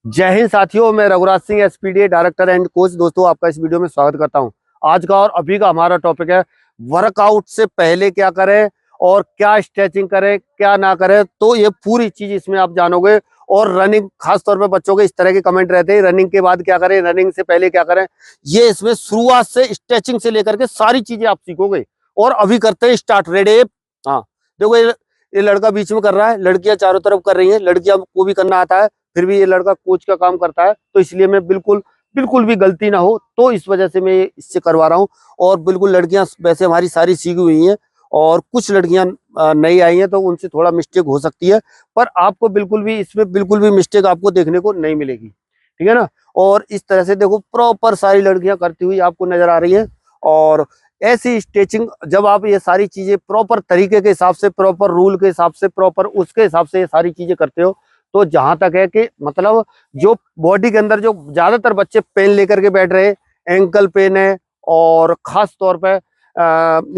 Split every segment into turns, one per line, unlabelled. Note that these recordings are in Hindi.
जय हिंद साथियों, मैं Raghuraj Singh SPD director and coach. दोस्तों, आपका इस वीडियो में स्वागत करता हूं। आज का और अभी का हमारा टॉपिक है वर्कआउट से पहले क्या करें और क्या स्ट्रेचिंग करें, क्या ना करें। तो ये पूरी चीज इसमें आप जानोगे। और रनिंग, खास तौर पे बच्चों के इस तरह के कमेंट रहते हैं, रनिंग के बाद क्या करें, रनिंग से पहले क्या करें। ये इसमें शुरुआत से स्ट्रेचिंग से लेकर के सारी चीजें आप सीखोगे। और अभी करते हैं स्टार्ट। रेडी? हाँ, देखो ये लड़का बीच में कर रहा है, लड़कियां चारों तरफ कर रही है। लड़कियां को भी करना आता है, फिर भी ये लड़का कोच का काम करता है, तो इसलिए मैं बिल्कुल बिल्कुल भी गलती ना हो तो इस वजह से मैं इससे करवा रहा हूँ। और बिल्कुल लड़कियां वैसे हमारी सारी सीखी हुई हैं, और कुछ लड़कियां नई आई हैं तो उनसे थोड़ा मिस्टेक हो सकती है, पर आपको बिल्कुल भी इसमें बिल्कुल भी मिस्टेक आपको देखने को नहीं मिलेगी। ठीक है ना? और इस तरह से देखो, प्रॉपर सारी लड़कियां करती हुई आपको नजर आ रही हैं। और ऐसी स्ट्रेचिंग जब आप ये सारी चीजें प्रॉपर तरीके के हिसाब से, प्रॉपर रूल के हिसाब से, प्रॉपर उसके हिसाब से ये सारी चीजें करते हो, तो जहां तक है कि मतलब जो बॉडी के अंदर जो ज्यादातर बच्चे पेन लेकर के बैठ रहे हैं, एंकल पेन है, और खास तौर पे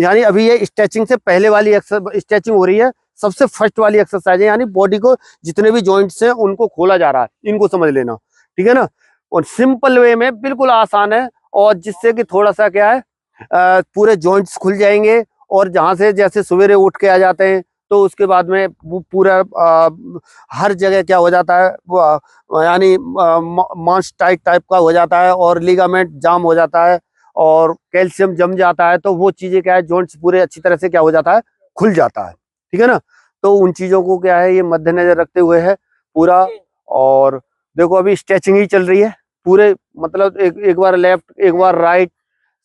यानी अभी ये स्ट्रेचिंग से पहले वाली स्ट्रेचिंग हो रही है, सबसे फर्स्ट वाली एक्सरसाइज है। यानी बॉडी को जितने भी जॉइंट्स हैं उनको खोला जा रहा है, इनको समझ लेना। ठीक है ना? और सिंपल वे में बिल्कुल आसान है, और जिससे कि थोड़ा सा क्या है, पूरे जॉइंट्स खुल जाएंगे। और जहां से जैसे सवेरे उठ के आ जाते हैं, तो उसके बाद में वो पूरा हर जगह क्या हो जाता है, वो यानी मांस टाइट टाइप का हो जाता है, और लिगामेंट जाम हो जाता है, और कैल्शियम जम जाता है। तो वो चीजें क्या है, जॉइंट्स पूरे अच्छी तरह से क्या हो जाता है, खुल जाता है। ठीक है ना? तो उन चीजों को क्या है, ये मद्देनजर रखते हुए है पूरा। और देखो, अभी स्ट्रेचिंग ही चल रही है पूरे, मतलब एक बार लेफ्ट, एक बार राइट,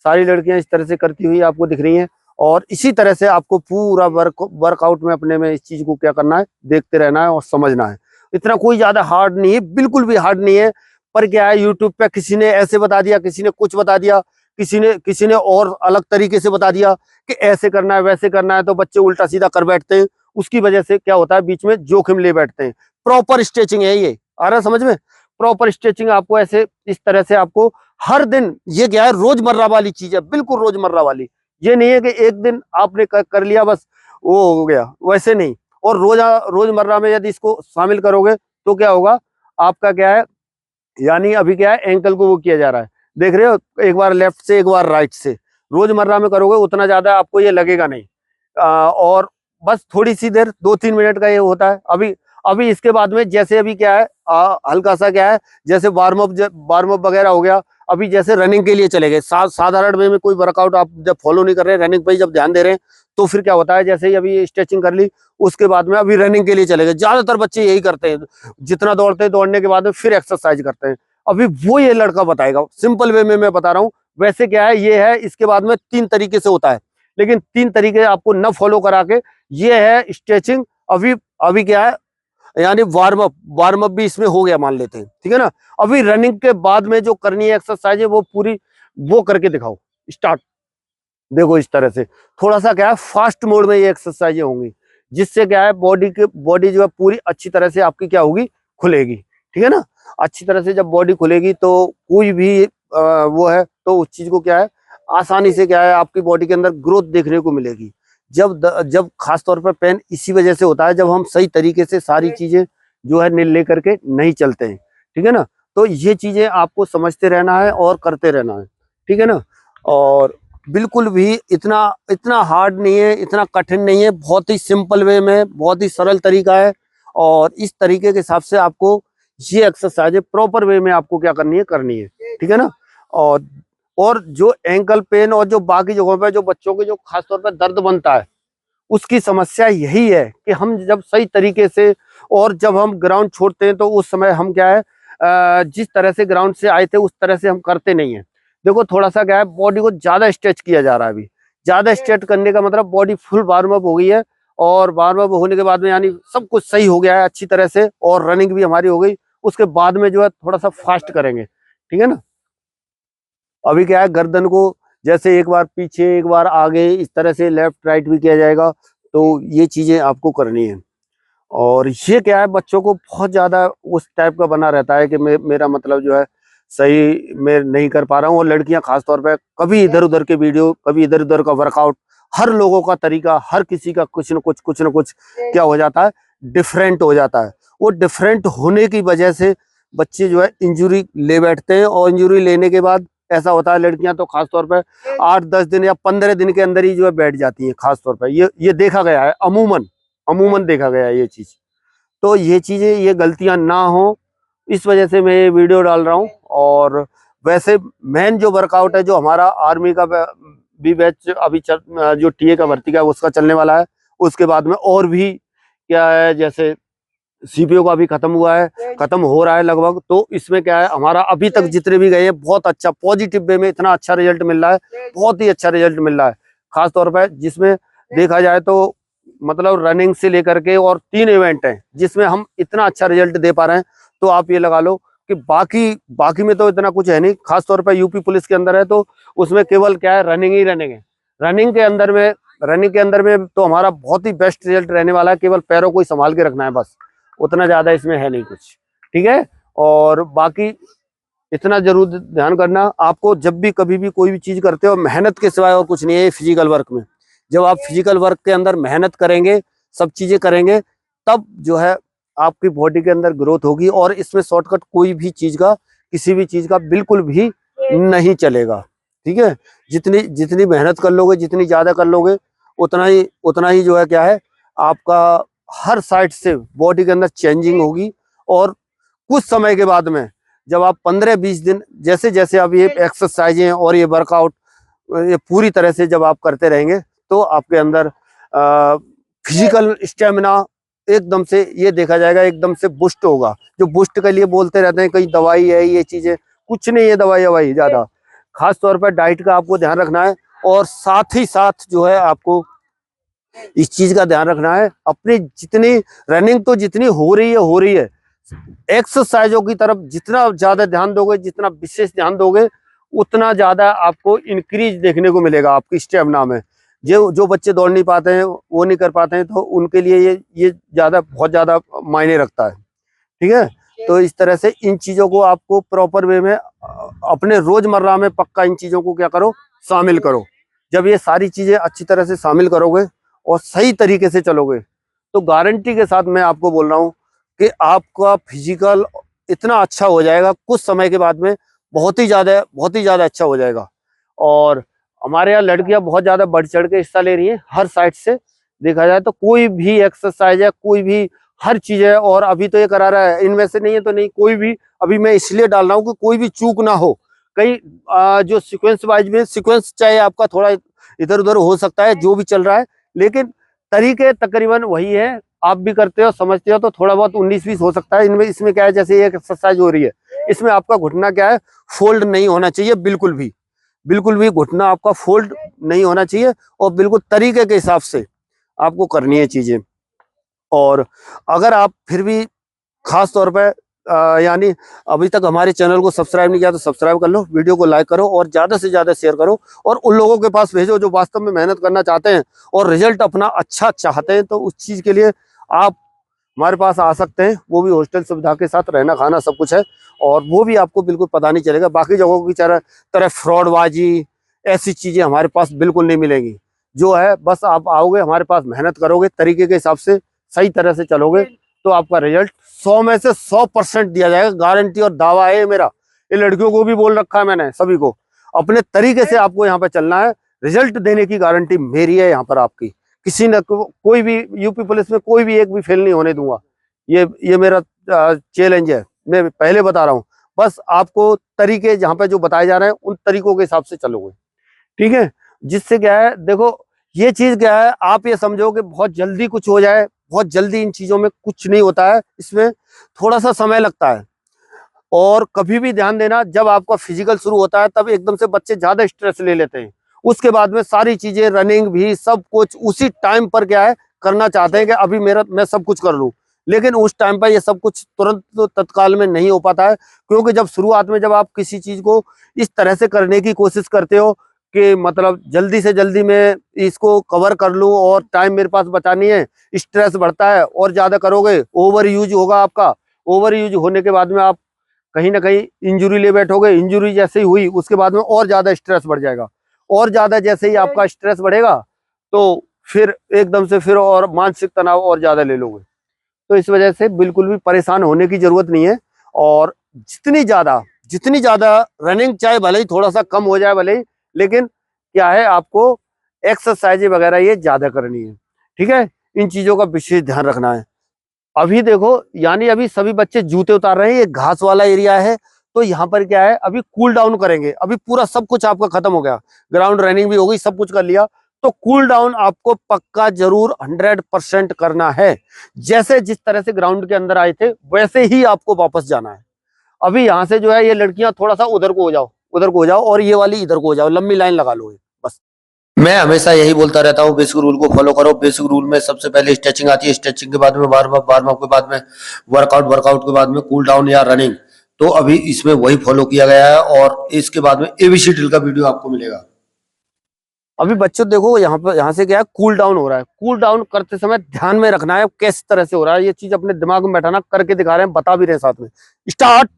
सारी लड़कियां इस तरह से करती हुई आपको दिख रही हैं। और इसी तरह से आपको पूरा वर्कआउट में अपने में इस चीज को क्या करना है, देखते रहना है और समझना है। इतना कोई ज्यादा हार्ड नहीं है, बिल्कुल भी हार्ड नहीं है। पर क्या है, यूट्यूब पे किसी ने ऐसे बता दिया, किसी ने कुछ बता दिया, किसी ने और अलग तरीके से बता दिया कि ऐसे करना है, वैसे करना है, तो बच्चे उल्टा सीधा कर बैठते हैं। उसकी वजह से क्या होता है, बीच में जोखिम ले बैठते हैं। प्रॉपर स्ट्रेचिंग है ये, आ रहा समझ में? प्रॉपर स्ट्रेचिंग आपको ऐसे इस तरह से आपको हर दिन, ये क्या है, रोजमर्रा वाली चीज है, बिल्कुल रोजमर्रा वाली। ये नहीं है कि एक दिन आपने कर लिया बस वो हो गया, वैसे नहीं। और रोजमर्रा में यदि इसको शामिल करोगे तो क्या होगा, आपका क्या है, यानी अभी क्या है, एंकल को वो किया जा रहा है, देख रहे हो, एक बार लेफ्ट से एक बार राइट से। रोजमर्रा में करोगे उतना ज्यादा आपको ये लगेगा नहीं। और बस थोड़ी सी देर, 2-3 मिनट का ये होता है। अभी अभी इसके बाद में जैसे अभी क्या है, हल्का सा क्या है, जैसे वार्म अप वगैरह हो गया। अभी जैसे रनिंग के लिए चले गए, साधारण वे में कोई वर्कआउट आप जब फॉलो नहीं कर रहे, रनिंग पे ही जब ध्यान दे रहे हैं, तो फिर क्या होता है, जैसे ही अभी स्ट्रेचिंग कर ली, उसके बाद में अभी रनिंग के लिए चले गए। ज्यादातर बच्चे यही करते हैं, जितना दौड़ते हैं, दौड़ने के बाद में फिर एक्सरसाइज करते हैं। अभी वो ये लड़का बताएगा, सिंपल वे में मैं बता रहा हूँ। वैसे क्या है, ये है, इसके बाद में 3 तरीके से होता है, लेकिन 3 तरीके आपको न फॉलो करा के, ये है स्ट्रेचिंग। अभी अभी क्या है, यानी वार्म अप भी इसमें हो गया मान लेते हैं। ठीक है ना? अभी रनिंग के बाद में जो करनी है एक्सरसाइज है, वो पूरी वो करके दिखाओ। स्टार्ट। देखो इस तरह से थोड़ा सा क्या है, फास्ट मोड में ये एक्सरसाइजें होंगी, जिससे क्या है, बॉडी जो है पूरी अच्छी तरह से आपकी क्या होगी, खुलेगी। ठीक है ना? अच्छी तरह से जब बॉडी खुलेगी, तो कोई भी वो है, तो उस चीज को क्या है, आसानी से क्या है, आपकी बॉडी के अंदर ग्रोथ देखने को मिलेगी। जब खास तौर पर पेन इसी वजह से होता है, जब हम सही तरीके से सारी चीजें जो है लेकर के नहीं चलते हैं। ठीक है ना? तो ये चीजें आपको समझते रहना है और करते रहना है। ठीक है ना? और बिल्कुल भी इतना इतना हार्ड नहीं है, इतना कठिन नहीं है, बहुत ही सिंपल वे में, बहुत ही सरल तरीका है। और इस तरीके के हिसाब से आपको ये एक्सरसाइज प्रॉपर वे में आपको क्या करनी है, करनी है। ठीक है ना? और और जो एंकल पेन और जो बाकी जगहों पे जो बच्चों के जो खासतौर पर दर्द बनता है, उसकी समस्या यही है कि हम जब सही तरीके से, और जब हम ग्राउंड छोड़ते हैं, तो उस समय हम क्या है, जिस तरह से ग्राउंड से आए थे उस तरह से हम करते नहीं है। देखो थोड़ा सा क्या है, बॉडी को ज्यादा स्ट्रेच किया जा रहा है। अभी ज्यादा स्ट्रेच करने का मतलब बॉडी फुल वार्म अप हो गई है, और वार्म अप होने के बाद में यानी सब कुछ सही हो गया है अच्छी तरह से, और रनिंग भी हमारी हो गई। उसके बाद में जो है थोड़ा सा फास्ट करेंगे। ठीक है ना? अभी क्या है, गर्दन को जैसे एक बार पीछे, एक बार आगे, इस तरह से लेफ्ट राइट भी किया जाएगा। तो ये चीजें आपको करनी है। और ये क्या है, बच्चों को बहुत ज्यादा उस टाइप का बना रहता है कि मेरा मतलब जो है, सही मैं नहीं कर पा रहा हूँ। और लड़कियां खासतौर पे कभी इधर उधर के वीडियो, कभी इधर उधर का वर्कआउट, हर लोगों का तरीका, हर किसी का कुछ न कुछ क्या हो जाता है, डिफरेंट हो जाता है। वो डिफरेंट होने की वजह से बच्चे जो है इंजरी ले बैठते हैं, और इंजरी लेने के बाद ऐसा होता है, लड़कियां तो खासतौर पर 8-10 दिन या 15 दिन के अंदर ही जो है बैठ जाती हैं खासतौर पर। ये देखा गया है, अमूमन अमूमन देखा गया है ये चीज। तो ये चीजें, ये गलतियां ना हो, इस वजह से मैं ये वीडियो डाल रहा हूँ। और वैसे मेन जो वर्कआउट है, जो हमारा आर्मी का भी बैच अभी जो टीए का भर्ती का है उसका चलने वाला है, उसके बाद में और भी क्या है, जैसे सीपीओ का भी खत्म हुआ है, खत्म हो रहा है लगभग। तो इसमें क्या है, हमारा अभी तक जितने भी गए हैं बहुत अच्छा पॉजिटिव वे में इतना अच्छा रिजल्ट मिल रहा है, बहुत ही अच्छा रिजल्ट मिल रहा है। खास तौर पर जिसमें देखा जाए तो मतलब रनिंग से लेकर के, और 3 इवेंट हैं जिसमें हम इतना अच्छा रिजल्ट दे पा रहे हैं। तो आप ये लगा लो कि बाकी में तो इतना कुछ है नहीं। खास तौर पर यूपी पुलिस के अंदर है तो उसमें केवल क्या है, रनिंग ही रनिंग है। रनिंग के अंदर में तो हमारा बहुत ही बेस्ट रिजल्ट रहने वाला है। केवल पैरों को ही संभाल के रखना है बस, उतना ज्यादा इसमें है नहीं कुछ, ठीक है। और बाकी इतना जरूर ध्यान करना, आपको जब भी कभी भी कोई भी चीज करते हो, मेहनत के सिवाय और कुछ नहीं है फिजिकल वर्क में। जब आप फिजिकल वर्क के अंदर मेहनत करेंगे, सब चीजें करेंगे, तब जो है आपकी बॉडी के अंदर ग्रोथ होगी। और इसमें शॉर्टकट कोई भी चीज का, किसी भी चीज का बिल्कुल भी नहीं चलेगा, ठीक है। जितनी मेहनत कर लोगे, जितनी ज्यादा कर लोगे, उतना ही जो है क्या है, आपका हर साइड से बॉडी के अंदर चेंजिंग होगी। और कुछ समय के बाद में जब आप 15-20 दिन, जैसे जैसे आप ये एक्सरसाइजें और ये वर्कआउट ये पूरी तरह से जब आप करते रहेंगे, तो आपके अंदर फिजिकल स्टेमिना एकदम से, ये देखा जाएगा, एकदम से बूस्ट होगा। जो बूस्ट के लिए बोलते रहते हैं कई दवाई है, ये चीजें कुछ नहीं है, दवाई ज्यादा। खास तौर पर डाइट का आपको ध्यान रखना है, और साथ ही साथ जो है आपको इस चीज का ध्यान रखना है, अपनी जितनी रनिंग तो जितनी हो रही है, एक्सरसाइजों की तरफ जितना ज्यादा ध्यान दोगे, जितना विशेष ध्यान दोगे, उतना ज्यादा आपको इंक्रीज देखने को मिलेगा आपकी स्टेमिना में। जो बच्चे दौड़ नहीं पाते हैं, वो नहीं कर पाते हैं, तो उनके लिए ये बहुत ज्यादा मायने रखता है, ठीक है। तो इस तरह से इन चीजों को आपको प्रॉपर वे में अपने रोजमर्रा में पक्का इन चीजों को क्या करो, शामिल करो। जब ये सारी चीजें अच्छी तरह से शामिल करोगे और सही तरीके से चलोगे, तो गारंटी के साथ मैं आपको बोल रहा हूँ कि आपका फिजिकल इतना अच्छा हो जाएगा, कुछ समय के बाद में बहुत ही ज्यादा अच्छा हो जाएगा। और हमारे यहाँ लड़कियां बहुत ज्यादा बढ़ चढ़ के हिस्सा ले रही हैं, हर साइड से देखा जाए तो। कोई भी एक्सरसाइज है, कोई भी हर चीज है, और अभी तो ये करा रहा है, इनमें से नहीं है तो नहीं, कोई भी अभी मैं इसलिए डाल रहा हूँ कि कोई भी चूक ना हो। कई जो सीक्वेंस वाइज में, सीक्वेंस चाहे आपका थोड़ा इधर उधर हो सकता है, जो भी चल रहा है, लेकिन तरीके तकरीबन वही है। आप भी करते हो, समझते हो, तो थोड़ा बहुत 19-20 हो सकता है इनमें। इसमें क्या है, जैसे एक एक्सरसाइज हो रही है, इसमें आपका घुटना क्या है, फोल्ड नहीं होना चाहिए, बिल्कुल भी घुटना आपका फोल्ड नहीं होना चाहिए, और बिल्कुल तरीके के हिसाब से आपको करनी है चीजें। और अगर आप फिर भी खास तौर पर यानी अभी तक हमारे चैनल को सब्सक्राइब नहीं किया, तो सब्सक्राइब कर लो, वीडियो को लाइक करो, और ज्यादा से ज्यादा शेयर करो, और उन लोगों के पास भेजो जो वास्तव में मेहनत करना चाहते हैं और रिजल्ट अपना अच्छा चाहते हैं। तो उस चीज के लिए आप हमारे पास आ सकते हैं, वो भी हॉस्टल सुविधा के साथ, रहना खाना सब कुछ है, और वो भी आपको बिल्कुल पता नहीं चलेगा। बाकी जगहों की तरह फ्रॉडबाजी ऐसी चीजें हमारे पास बिल्कुल नहीं मिलेंगी। जो है बस आप आओगे, हमारे पास मेहनत करोगे, तरीके के हिसाब से सही तरह से चलोगे, तो आपका रिजल्ट 100 में से 100% दिया जाएगा, गारंटी और दावा है मेरा। ये लड़कियों को भी बोल रखा है मैंने, सभी को अपने तरीके से आपको यहाँ पे चलना है, रिजल्ट देने की गारंटी मेरी है यहाँ पर आपकी। किसी न कोई भी यूपी पुलिस में कोई भी एक भी फेल नहीं होने दूंगा, ये मेरा चैलेंज है, मैं पहले बता रहा हूँ। बस आपको तरीके जहाँ पे जो बताए जा रहे हैं, उन तरीकों के हिसाब से चलोगे, ठीक है। जिससे क्या है, देखो ये चीज क्या है, आप ये समझो कि बहुत जल्दी कुछ हो जाए, बहुत जल्दी इन चीजों में कुछ नहीं होता है, इसमें थोड़ा सा समय लगता है। और कभी भी ध्यान देना, जब आपका फिजिकल शुरू होता है, तब एकदम से बच्चे ज्यादा स्ट्रेस ले लेते हैं। उसके बाद में सारी चीजें, रनिंग भी, सब कुछ उसी टाइम पर क्या है करना चाहते हैं कि अभी मैं सब कुछ कर लूं। लेकिन उस टाइम पर ये सब कुछ तुरंत तो तत्काल में नहीं हो पाता है, क्योंकि जब शुरुआत में जब आप किसी चीज को इस तरह से करने की कोशिश करते हो कि मतलब जल्दी से जल्दी मैं इसको कवर कर लूं और टाइम मेरे पास बचानी है, स्ट्रेस बढ़ता है, और ज्यादा करोगे ओवर यूज होगा आपका। ओवर यूज होने के बाद में आप कहीं ना कहीं इंजरी ले बैठोगे, इंजरी जैसे ही हुई उसके बाद में और ज्यादा स्ट्रेस बढ़ जाएगा, और ज्यादा जैसे ही आपका स्ट्रेस बढ़ेगा, तो फिर एकदम से फिर और मानसिक तनाव और ज्यादा ले लोगे। तो इस वजह से बिल्कुल भी परेशान होने की जरूरत नहीं है। और जितनी ज्यादा रनिंग, चाहे भले ही थोड़ा सा कम हो जाए भले ही, लेकिन क्या है, आपको एक्सरसाइज वगैरह ये ज्यादा करनी है। ठीक है, इन चीजों का विशेष ध्यान रखना है। अभी देखो, यानी अभी सभी बच्चे जूते उतार रहे हैं, ये घास वाला एरिया है, तो यहाँ पर क्या है, अभी कूल डाउन करेंगे। अभी पूरा सब कुछ आपका खत्म हो गया, ग्राउंड रनिंग भी हो गई, सब कुछ कर लिया, तो कूल डाउन आपको पक्का जरूर 100% करना है। जैसे जिस तरह से ग्राउंड के अंदर आए थे वैसे ही आपको वापस जाना है। अभी यहाँ से जो है, ये लड़कियां थोड़ा सा उधर को हो जाओ, उधर को हो जाओ, और ये वाली इधर को हो जाओ, लंबी लाइन लगा लो बस। मैं हमेशा यही बोलता रहता हूँ, बेसिक रूल को फॉलो करो। बेसिक रूल में सबसे पहले स्ट्रेचिंग आती है, स्ट्रेचिंग के बाद में वार्म अप, वार्म अप के बाद में वर्कआउट, वर्कआउट के बाद में कूल डाउन या रनिंग। तो अभी इसमें वही फॉलो किया गया है, और इसके बाद में एबीसी ड्रिल का वीडियो आपको मिलेगा। अभी बच्चों देखो, यहाँ पर, यहाँ से क्या है, कूल डाउन हो रहा है। कूल डाउन करते समय ध्यान में रखना है किस तरह से हो रहा है, ये चीज अपने दिमाग में बैठाना, करके दिखा रहे हैं, बता भी रहे हैं साथ में। स्टार्ट।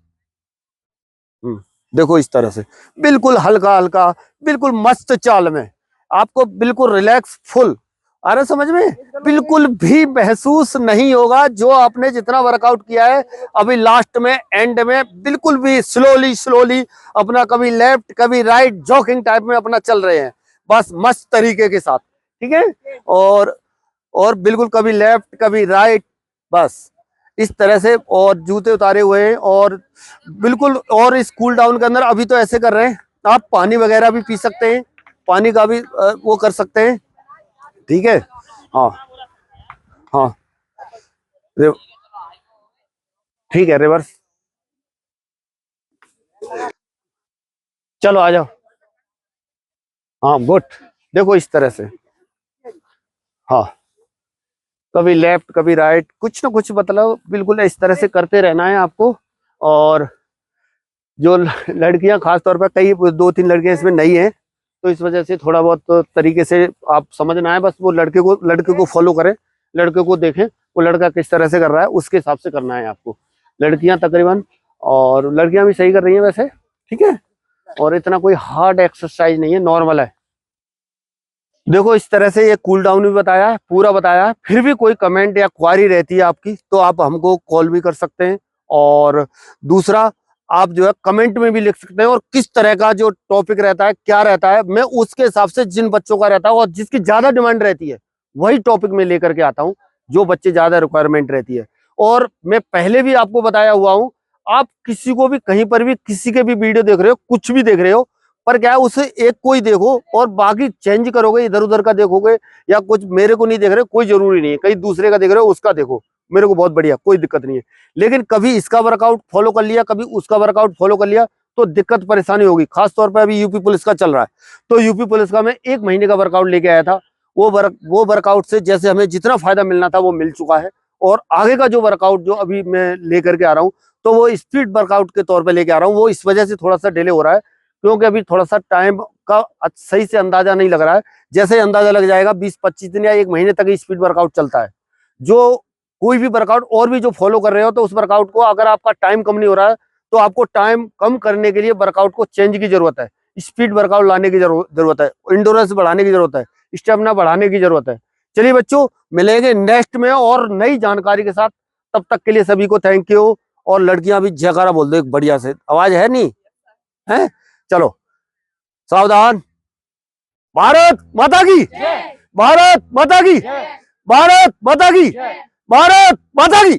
देखो इस तरह से, बिल्कुल हल्का हल्का, बिल्कुल मस्त चाल में, आपको बिल्कुल रिलैक्स फुल आ रहा, समझ में बिल्कुल भी महसूस नहीं होगा जो आपने जितना वर्कआउट किया है। अभी लास्ट में, एंड में, बिल्कुल भी स्लोली स्लोली अपना कभी लेफ्ट कभी राइट जॉगिंग टाइप में अपना चल रहे हैं, बस मस्त तरीके के साथ। ठीक है, और बिल्कुल कभी लेफ्ट कभी राइट, बस इस तरह से, और जूते उतारे हुए हैं, और बिल्कुल। और इस कूल डाउन के अंदर अभी तो ऐसे कर रहे हैं, आप पानी वगैरह भी पी सकते हैं, पानी का भी वो कर सकते हैं। ठीक है, हाँ हाँ, ठीक है, रिवर्स, चलो आ जाओ। हाँ गुड, देखो इस तरह से, हाँ, कभी लेफ्ट कभी राइट, कुछ ना कुछ मतलब बिल्कुल इस तरह से करते रहना है आपको। और जो लड़कियां, खास तौर पर कई 2-3 लड़कियां इसमें नई हैं, तो इस वजह से थोड़ा बहुत तरीके से आप समझना है, बस वो लड़के को फॉलो करें, लड़के को देखें, वो लड़का किस तरह से कर रहा है उसके हिसाब से करना है आपको। लड़कियां तकरीबन, और लड़कियां भी सही कर रही हैं वैसे, ठीक है, और इतना कोई हार्ड एक्सरसाइज नहीं है, नॉर्मल है। देखो इस तरह से ये कूल डाउन भी बताया है, पूरा बताया है। फिर भी कोई कमेंट या क्वारी रहती है आपकी, तो आप हमको कॉल भी कर सकते हैं, और दूसरा, आप जो है कमेंट में भी लिख सकते हैं, और किस तरह का जो टॉपिक रहता है, क्या रहता है, मैं उसके हिसाब से, जिन बच्चों का रहता है और जिसकी ज्यादा डिमांड रहती है, वही टॉपिक में लेकर के आता हूँ, जो बच्चे ज्यादा रिक्वायरमेंट रहती है। और मैं पहले भी आपको बताया हुआ हूँ, आप किसी को भी, कहीं पर भी, किसी के भी वीडियो देख रहे हो, कुछ भी देख रहे हो, पर क्या है, उसे एक को ही देखो, और बाकी चेंज करोगे, इधर उधर का देखोगे, या कुछ मेरे को नहीं देख रहे, कोई जरूरी नहीं है, कहीं दूसरे का देख रहे हो उसका देखो, मेरे को बहुत बढ़िया, कोई दिक्कत नहीं है। लेकिन कभी इसका वर्कआउट फॉलो कर लिया, कभी उसका वर्कआउट फॉलो कर लिया, तो दिक्कत परेशानी होगी। खासतौर पर अभी यूपी पुलिस का चल रहा है, तो यूपी पुलिस का मैं 1 महीने का वर्कआउट लेके आया था। वो वर्कआउट से जैसे हमें जितना फायदा मिलना था वो मिल चुका है, और आगे का जो वर्कआउट जो अभी मैं लेकर के आ रहा हूँ, तो वो स्पीड वर्कआउट के तौर पर लेके आ रहा हूँ। वो इस वजह से थोड़ा सा डिले हो रहा है, क्योंकि अभी थोड़ा सा टाइम का सही से अंदाजा नहीं लग रहा है। जैसे ही अंदाजा लग जाएगा, 20-25 दिन या 1 महीने तक स्पीड वर्कआउट चलता है। जो कोई भी वर्कआउट और भी जो फॉलो कर रहे हो, तो उस वर्कआउट को, अगर आपका टाइम कम नहीं हो रहा है, तो आपको टाइम कम करने के लिए वर्कआउट को चेंज की जरूरत है, स्पीड वर्कआउट लाने की जरूरत है, इंडोरेंस बढ़ाने की जरूरत है, स्टेमिना बढ़ाने की जरूरत है। चलिए बच्चों, मिलेंगे नेक्स्ट में और नई जानकारी के साथ। तब तक के लिए सभी को थैंक यू। और लड़कियां भी जयकारा बोल दो एक बढ़िया से, आवाज है नहीं है? चलो, सावधान। भारत माता की, भारत माता की, भारत माता की, भारत माता की।